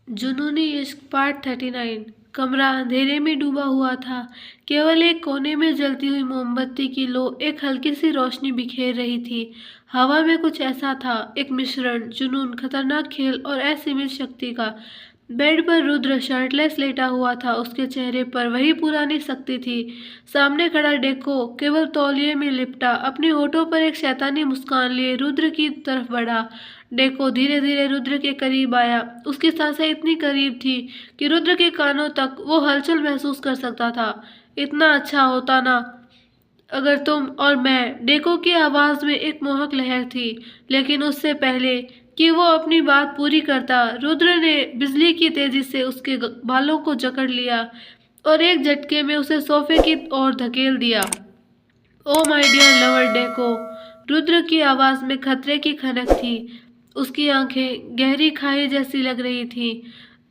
जुनूनी इश्क पार्ट 39। कमरा अंधेरे में डूबा हुआ था। केवल एक कोने में जलती हुई मोमबत्ती की लो एक हल्की सी रोशनी बिखेर रही थी। हवा में कुछ ऐसा था, एक मिश्रण, जुनून, खतरनाक खेल और असीमित शक्ति का। बेड पर रुद्र शर्टलेस लेटा हुआ था। उसके चेहरे पर वही पुरानी सख्ती थी। सामने खड़ा डेको केवल तौलिए में लिपटा, अपने होठों पर एक शैतानी मुस्कान लिए रुद्र की तरफ बढ़ा। डेको धीरे धीरे रुद्र के करीब आया। उसकी सांसें इतनी करीब थी कि रुद्र के कानों तक वो हलचल महसूस कर सकता था। इतना अच्छा होता ना अगर तुम और मैं। डेको की आवाज में एक मोहक लहर थी, लेकिन उससे पहले कि वो अपनी बात पूरी करता, रुद्र ने बिजली की तेजी से उसके बालों को जकड़ लिया और एक झटके में उसे सोफे की ओर धकेल दिया। ओ माय डियर लवर डेको। रुद्र की आवाज में खतरे की खनक थी। उसकी आंखें गहरी खाई जैसी लग रही थी।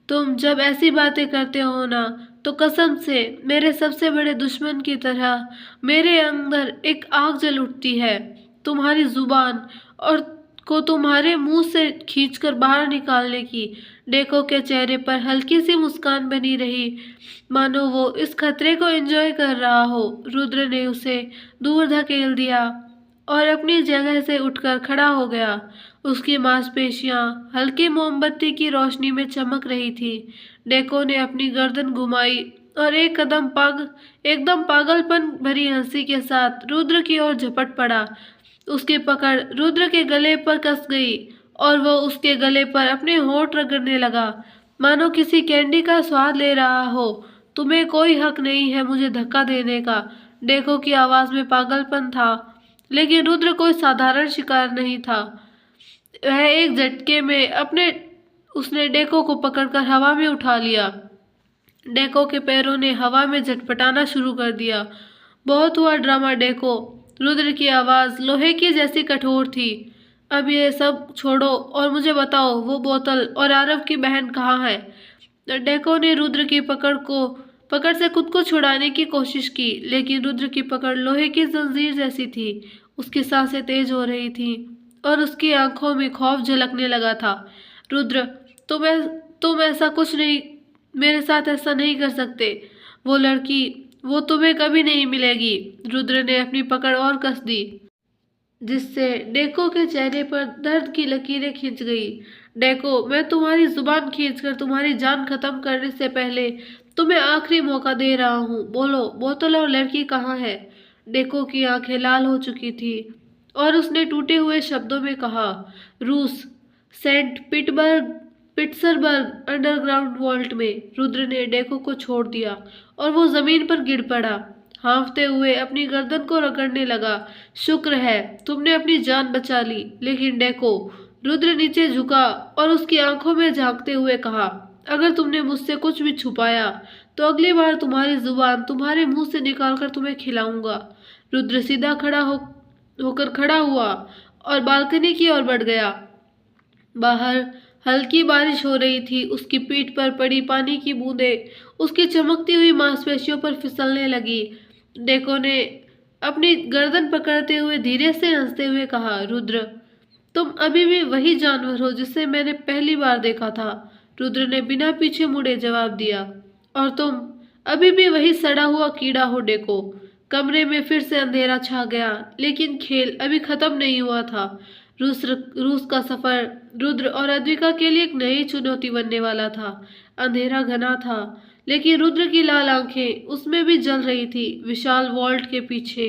तुम जब ऐसी बातें करते हो ना, तो कसम से मेरे सबसे बड़े दुश्मन की तरह मेरे अंदर एक आग जल उठती है। तुम्हारी जुबान और को तुम्हारे मुंह से खींचकर बाहर निकालने की। डेको के चेहरे पर हल्की सी मुस्कान बनी रही, मानो वो इस खतरे को एंजॉय कर रहा हो। रुद्र ने उसे दूर धकेल दिया और अपनी जगह से उठकर खड़ा हो गया। उसकी मांसपेशियां हल्की मोमबत्ती की रोशनी में चमक रही थी। डेको ने अपनी गर्दन घुमाई और एकदम पागलपन भरी हंसी के साथ रुद्र की ओर झपट पड़ा। उसकी पकड़ रुद्र के गले पर कस गई और वो उसके गले पर अपने होंठ रगड़ने लगा, मानो किसी कैंडी का स्वाद ले रहा हो। तुम्हें कोई हक नहीं है मुझे धक्का देने का। डेको की आवाज में पागलपन था, लेकिन रुद्र कोई साधारण शिकार नहीं था। वह एक झटके में अपने उसने डेको को पकड़कर हवा में उठा लिया। डेको के पैरों ने हवा में झटपटाना शुरू कर दिया। बहुत हुआ ड्रामा डेको। रुद्र की आवाज लोहे की जैसी कठोर थी। अब ये सब छोड़ो और मुझे बताओ, वो बोतल और आरव की बहन कहाँ है? डेको ने रुद्र की पकड़ से खुद को छुड़ाने की कोशिश की, लेकिन रुद्र की पकड़ लोहे की जंजीर जैसी थी। उसकी सांसें तेज हो रही थीं और उसकी आंखों में खौफ झलकने लगा था। रुद्र, तुम ऐसा कुछ नहीं, मेरे साथ ऐसा नहीं कर सकते। वो लड़की, वो तुम्हें कभी नहीं मिलेगी। रुद्र ने अपनी पकड़ और कस दी, जिससे डेको के चेहरे पर दर्द की लकीरें खिंच गई। डेको, मैं तुम्हारी जुबान खींचकर तुम्हारी जान खत्म करने से पहले तुम्हें आखिरी मौका दे रहा हूँ। बोलो, बोतल और लड़की कहाँ है? डेको की आंखें लाल हो चुकी थी और उसने टूटे हुए शब्दों में कहा, रूस, पिट्सबर्ग अंडरग्राउंड वॉल्ट में। रुद्र ने डेको को छोड़ दिया और वो जमीन पर गिर पड़ा, हाँफते हुए अपनी गर्दन को रगड़ने लगा। शुक्र है तुमने अपनी जान बचा ली। लेकिन डेको, रुद्र नीचे झुका और उसकी आंखों में झांकते हुए कहा, अगर तुमने मुझसे कुछ भी छुपाया तो अगली बार तुम्हारी जुबान तुम्हारे मुंह से निकालकर तुम्हें खिलाऊंगा। रुद्र सीधा होकर खड़ा हुआ और बालकनी की ओर बढ़ गया। बाहर हल्की बारिश हो रही थी। उसकी पीठ पर पड़ी पानी की बूंदें उसकी चमकती हुई मांसपेशियों पर फिसलने लगी। डेको ने अपनी गर्दन पकड़ते हुए धीरे से हंसते हुए कहा, रुद्र, तुम अभी भी वही जानवर हो जिसे मैंने पहली बार देखा था। रुद्र ने बिना पीछे मुड़े जवाब दिया, और तुम अभी भी वही सड़ा हुआ कीड़ा हो डेको। कमरे में फिर से अंधेरा छा गया, लेकिन खेल अभी खत्म नहीं हुआ था। रूस का सफर रुद्र और अद्विका के लिए एक नई चुनौती बनने वाला था। अंधेरा घना था, लेकिन रुद्र की लाल आंखें उसमें भी जल रही थी। विशाल वॉल्ट के पीछे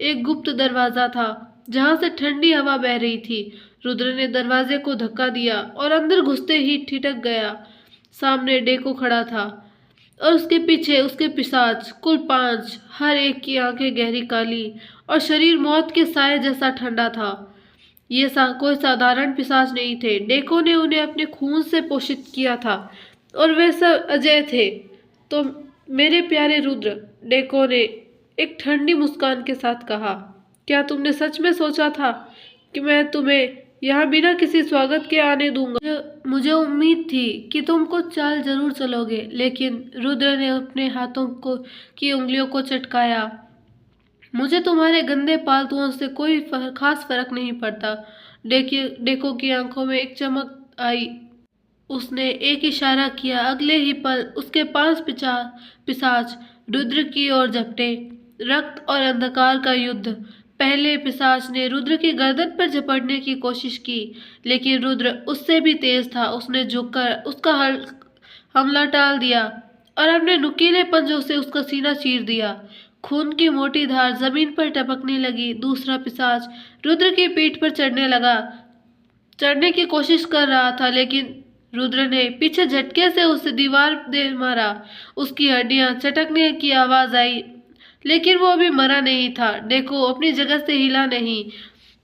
एक गुप्त दरवाजा था, जहां से ठंडी हवा बह रही थी। रुद्र ने दरवाजे को धक्का दिया और अंदर घुसते ही ठिठक गया। सामने डेको खड़ा था और उसके पीछे उसके पिशाच, कुल 5। हर एक की आंखें गहरी काली और शरीर मौत के साए जैसा ठंडा था। ये कोई साधारण पिशाच नहीं थे। डेको ने उन्हें अपने खून से पोषित किया था और वे सब अजय थे। तो मेरे प्यारे रुद्र, डेको ने एक ठंडी मुस्कान के साथ कहा, क्या तुमने सच में सोचा था कि मैं तुम्हें यहाँ बिना किसी स्वागत के आने दूंगा? मुझे उम्मीद थी कि तुम कुछ चाल जरूर चलोगे। लेकिन रुद्र ने अपने हाथों को की उंगलियों को चटकाया। मुझे तुम्हारे गंदे पालतुओं से कोई खास फर्क नहीं पड़ता। डेको की आंखों में एक चमक आई उसने एक इशारा किया। अगले ही पल उसके 5 पिशाच रुद्र की ओर झपटे। रक्त और अंधकार का युद्ध। पहले पिशाच ने रुद्र की गर्दन पर झपटने की कोशिश की, लेकिन रुद्र उससे भी तेज था। उसने झुककर उसका हमला टाल दिया और अपने नुकीले पंजों से उसका सीना चीर दिया। खून की मोटी धार जमीन पर टपकने लगी। दूसरा पिशाच रुद्र की पीठ पर चढ़ने की कोशिश कर रहा था, लेकिन रुद्र ने पीछे झटके से उसे दीवार दे मारा। उसकी हड्डियां चटकने की आवाज आई, लेकिन वो अभी मरा नहीं था। डेको अपनी जगह से हिला नहीं,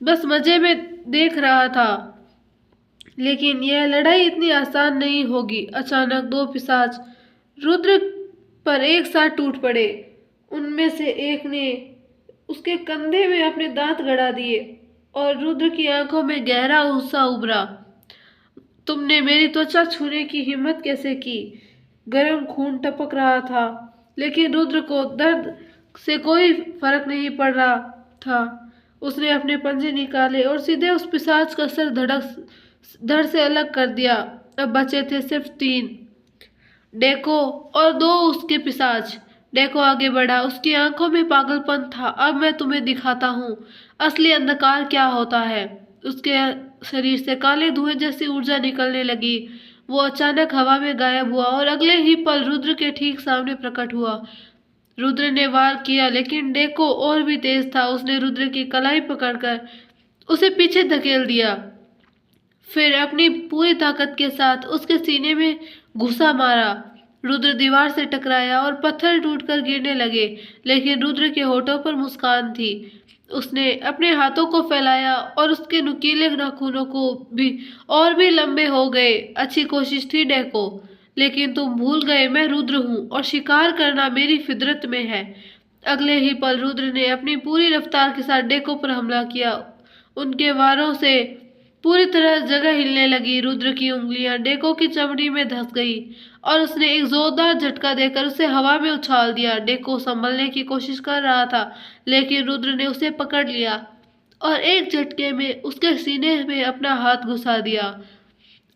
बस मजे में देख रहा था। लेकिन यह लड़ाई इतनी आसान नहीं होगी। अचानक 2 पिशाच रुद्र पर एक साथ टूट पड़े। उनमें से एक ने उसके कंधे में अपने दांत गड़ा दिए और रुद्र की आंखों में गहरा गुस्सा उभरा। तुमने मेरी त्वचा छूने की हिम्मत कैसे की? गर्म खून टपक रहा था, लेकिन रुद्र को दर्द से कोई फर्क नहीं पड़ रहा था। उसने अपने पंजे निकाले और सीधे उस पिशाच का सर धड़ से अलग कर दिया। अब बचे थे सिर्फ 3, डेको और 2 उसके पिशाच। डेको आगे बढ़ा। उसकी आंखों में पागलपन था। अब मैं तुम्हें दिखाता हूँ असली अंधकार क्या होता है। उसके शरीर से काले धुएं जैसी ऊर्जा निकलने लगी। वो अचानक हवा में गायब हुआ और अगले ही पल रुद्र के ठीक सामने प्रकट हुआ। रुद्र ने वार किया, लेकिन डेको और भी तेज था। उसने रुद्र की कलाई पकड़कर उसे पीछे धकेल दिया, फिर अपनी पूरी ताकत के साथ उसके सीने में घुसा मारा। रुद्र दीवार से टकराया और पत्थर टूटकर गिरने लगे, लेकिन रुद्र के होठों पर मुस्कान थी। उसने अपने हाथों को फैलाया और उसके नुकीले नाखूनों को भी लंबे हो गए। अच्छी कोशिश थी डेको, लेकिन तुम भूल गए मैं रुद्र हूँ और शिकार करना मेरी फितरत में है। अगले ही पल रुद्र ने अपनी पूरी रफ्तार के साथ डेको पर हमला किया। उनके वारों से पूरी तरह जगह हिलने लगी। रुद्र की उंगलियां डेको की चमड़ी में धंस गई और उसने एक जोरदार झटका देकर उसे हवा में उछाल दिया। डेको संभलने की कोशिश कर रहा था, लेकिन रुद्र ने उसे पकड़ लिया और एक झटके में उसके सीने में अपना हाथ घुसा दिया।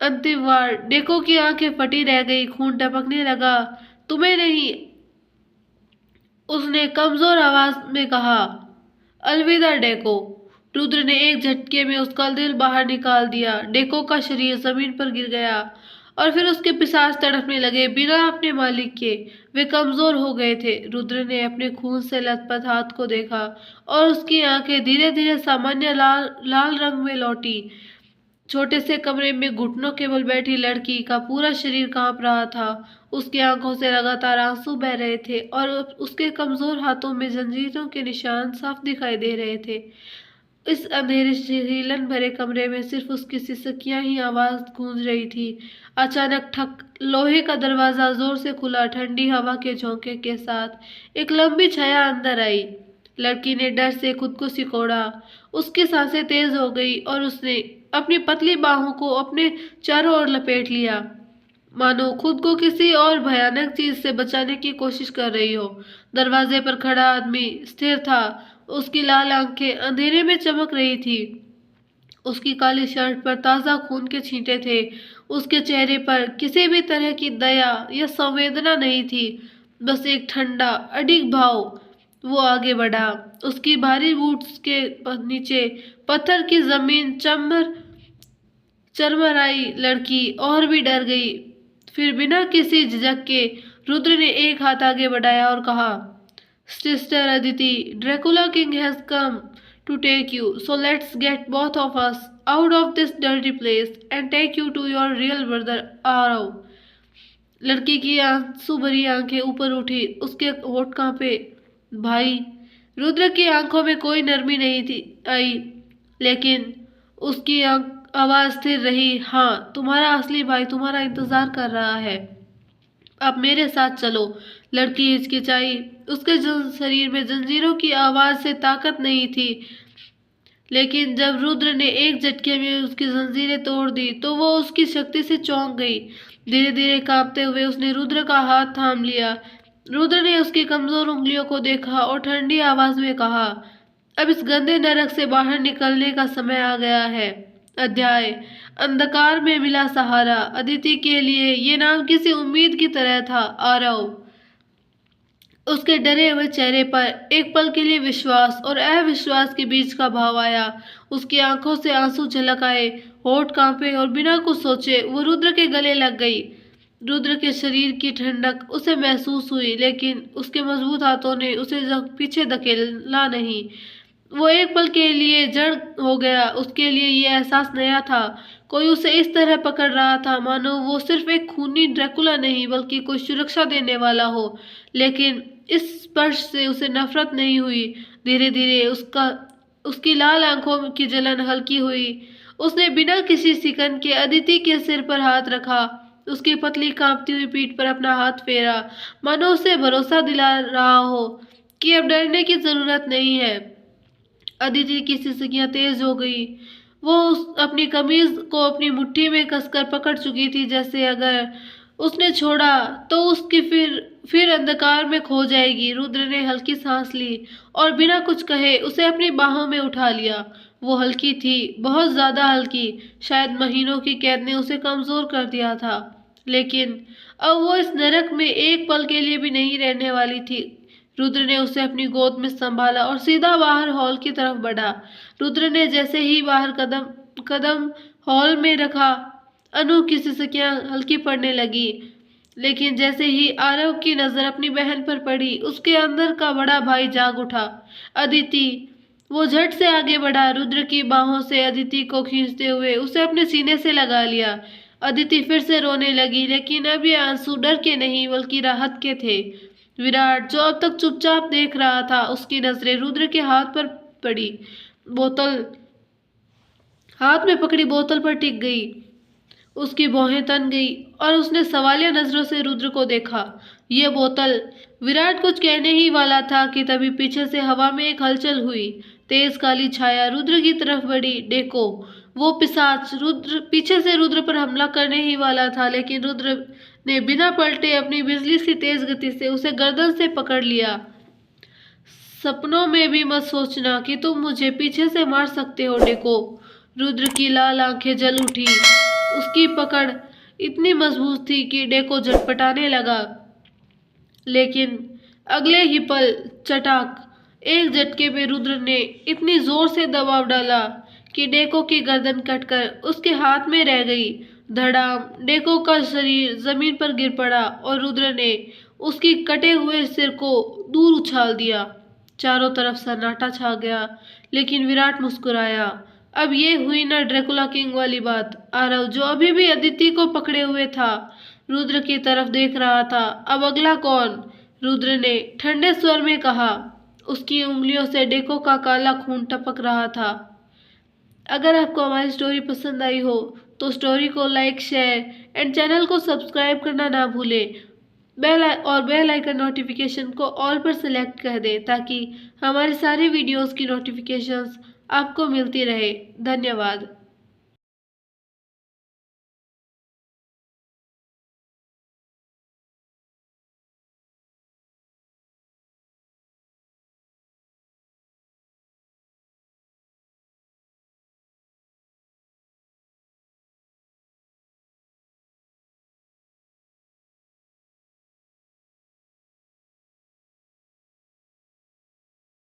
अंतिम वार। डेको की आंखें फटी रह गई, खून टपकने लगा। तुम्हें नहीं, उसने कमजोर आवाज में कहा। अलविदा डेको। रुद्र ने एक झटके में उसका दिल बाहर निकाल दिया। डेको का शरीर जमीन पर गिर गया और फिर उसके पिशाच तड़पने लगे बिना अपने मालिक के। वे कमजोर हो गए थे। रुद्र ने अपने खून से लथपथ हाथ को देखा और उसकी आंखें धीरे धीरे सामान्य लाल रंग में लौटी। छोटे से कमरे में घुटनों के बल बैठी लड़की का पूरा शरीर कांप रहा था। उसकी आंखों से लगातार आंसू बह रहे थे और उसके कमजोर हाथों में जंजीरों के निशान साफ दिखाई दे रहे थे। इस अंधेरे हीलन भरे कमरे में सिर्फ उसकी सिसकियां ही आवाज गूंज रही थी। अचानक ठक, लोहे का दरवाजा जोर से खुला। ठंडी हवा के झोंके के साथ एक लंबी छाया अंदर आई। लड़की ने डर से खुद को सिकोड़ा। उसकी सांसें तेज हो गई और उसने अपनी पतली बाहों को अपने चारों ओर लपेट लिया, मानो खुद को किसी और भयानक चीज से बचाने की कोशिश कर रही हो। दरवाजे पर खड़ा आदमी स्थिर था। उसकी लाल आंखें अंधेरे में चमक रही थी। उसकी काली शर्ट पर ताजा खून के छींटे थे। उसके चेहरे पर किसी भी तरह की दया या संवेदना नहीं थी, बस एक ठंडा अडिग भाव। वो आगे बढ़ा। उसकी भारी बूट्स के नीचे पत्थर की जमीन चरमराई। लड़की और भी डर गई। फिर बिना किसी झिझक के रुद्र ने एक हाथ आगे बढ़ाया और कहा, sister Aditi, Dracula king has come to take you, so let's get both of us out of this dirty place and take you to your real brother Aarav. लड़की की आंसू भरी आंखें ऊपर उठी। उसके होठ कांपे। भाई। रुद्र की आंखों में कोई नरमी नहीं थी आई, लेकिन उसकी आवाज स्थिर रही। हाँ, तुम्हारा असली भाई तुम्हारा इंतजार कर रहा है। अब मेरे साथ चलो। लड़की हिचकिचाई। उसके शरीर में जंजीरों की आवाज से ताकत नहीं थी, लेकिन जब रुद्र ने एक झटके में उसकी जंजीरें तोड़ दी तो वो उसकी शक्ति से चौंक गई। धीरे धीरे कांपते हुए उसने रुद्र का हाथ थाम लिया। रुद्र ने उसकी कमजोर उंगलियों को देखा और ठंडी आवाज में कहा, अब इस गंदे नरक से बाहर निकलने का समय आ गया है। अध्याय अंधकार में मिला सहारा। अदिति के लिए ये नाम किसी उम्मीद की तरह था। आरव उसके डरे हुए चेहरे पर एक पल के लिए विश्वास और अविश्वास के बीच का भाव आया। उसकी आंखों से आंसू झलक आए, होठ कांपे और बिना कुछ सोचे वो रुद्र के गले लग गई। रुद्र के शरीर की ठंडक उसे महसूस हुई, लेकिन उसके मजबूत हाथों ने उसे पीछे धकेला नहीं। वो एक पल के लिए जड़ हो गया। उसके लिए ये एहसास नया था। कोई उसे इस तरह पकड़ रहा था मानो वो सिर्फ एक खूनी ड्रैकुला नहीं बल्कि कोई सुरक्षा देने वाला हो। लेकिन इस स्पर्श से उसे नफरत नहीं हुई। धीरे धीरे उसकी लाल आंखों की जलन हल्की हुई। उसने बिना किसी सिकन के अदिति के सिर पर हाथ रखा, उसकी पतली कांपती हुई पीठ पर अपना हाथ फेरा, मानो उसे भरोसा दिला रहा हो कि अब डरने की जरूरत नहीं है। अदिति की सिसकियां तेज हो गई। वो अपनी कमीज को अपनी मुट्ठी में कसकर पकड़ चुकी थी, जैसे अगर उसने छोड़ा तो उसकी फिर अंधकार में खो जाएगी। रुद्र ने हल्की सांस ली और बिना कुछ कहे उसे अपनी बाहों में उठा लिया। वो हल्की थी, बहुत ज्यादा हल्की। शायद महीनों की कैद ने उसे कमजोर कर दिया था, लेकिन अब वो इस नरक में एक पल के लिए भी नहीं रहने वाली थी। रुद्र ने उसे अपनी गोद में संभाला और सीधा बाहर हॉल की तरफ बढ़ा। रुद्र ने जैसे ही बाहर कदम कदम हॉल में रखा, अनु की सिसकियां हल्की पड़ने लगी। लेकिन जैसे ही आरव की नजर अपनी बहन पर पड़ी, उसके अंदर का बड़ा भाई जाग उठा। अदिति। वो झट से आगे बढ़ा, रुद्र की बाहों से अदिति को खींचते हुए उसे अपने सीने से लगा लिया। अदिति फिर से रोने लगी, लेकिन अब ये आंसू डर के नहीं बल्कि राहत के थे। विराट, जो अब तक चुपचाप देख रहा था, उसकी नजरें रुद्र के हाथ पर पड़ी। बोतल हाथ में पकड़ी बोतल पर टिक गई। उसकी भौहें तन गई और उसने सवालिया नजरों से रुद्र को देखा। ये बोतल। विराट कुछ कहने ही वाला था कि तभी पीछे से हवा में एक हलचल हुई। तेज काली छाया रुद्र की तरफ बढ़ी। देखो, वो पिशाच रुद्र पीछे से रुद्र पर हमला करने ही वाला था, लेकिन रुद्र ने बिना पलटे अपनी बिजली सी तेज गति से उसे गर्दन से पकड़ लिया। सपनों में भी मत सोचना कि तुम मुझे पीछे से मार सकते हो, डेको। रुद्र की लाल आंखें जल उठी। उसकी पकड़ इतनी मजबूत थी कि डेको झटपटाने लगा, लेकिन अगले ही पल चटाक एक झटके में रुद्र ने इतनी जोर से दबाव डाला कि डेको की गर्दन कटकर उसके हाथ में रह गई। धड़ाम, डेको का शरीर जमीन पर गिर पड़ा और रुद्र ने उसकी कटे हुए सिर को दूर उछाल दिया। चारों तरफ सन्नाटा छा गया, लेकिन विराट मुस्कुराया। अब ये हुई ना ड्रैकुला किंग वाली बात। आरव, जो अभी भी अदिति को पकड़े हुए था, रुद्र की तरफ देख रहा था। अब अगला कौन? रुद्र ने ठंडे स्वर में कहा। उसकी उंगलियों से डेको का काला खून टपक रहा था। अगर आपको हमारी स्टोरी पसंद आई हो तो स्टोरी को लाइक, शेयर एंड चैनल को सब्सक्राइब करना ना भूलें। बेल आइकन नोटिफिकेशन को ऑल पर सेलेक्ट कर दें ताकि हमारे सारे वीडियोस की नोटिफिकेशंस आपको मिलती रहे। धन्यवाद।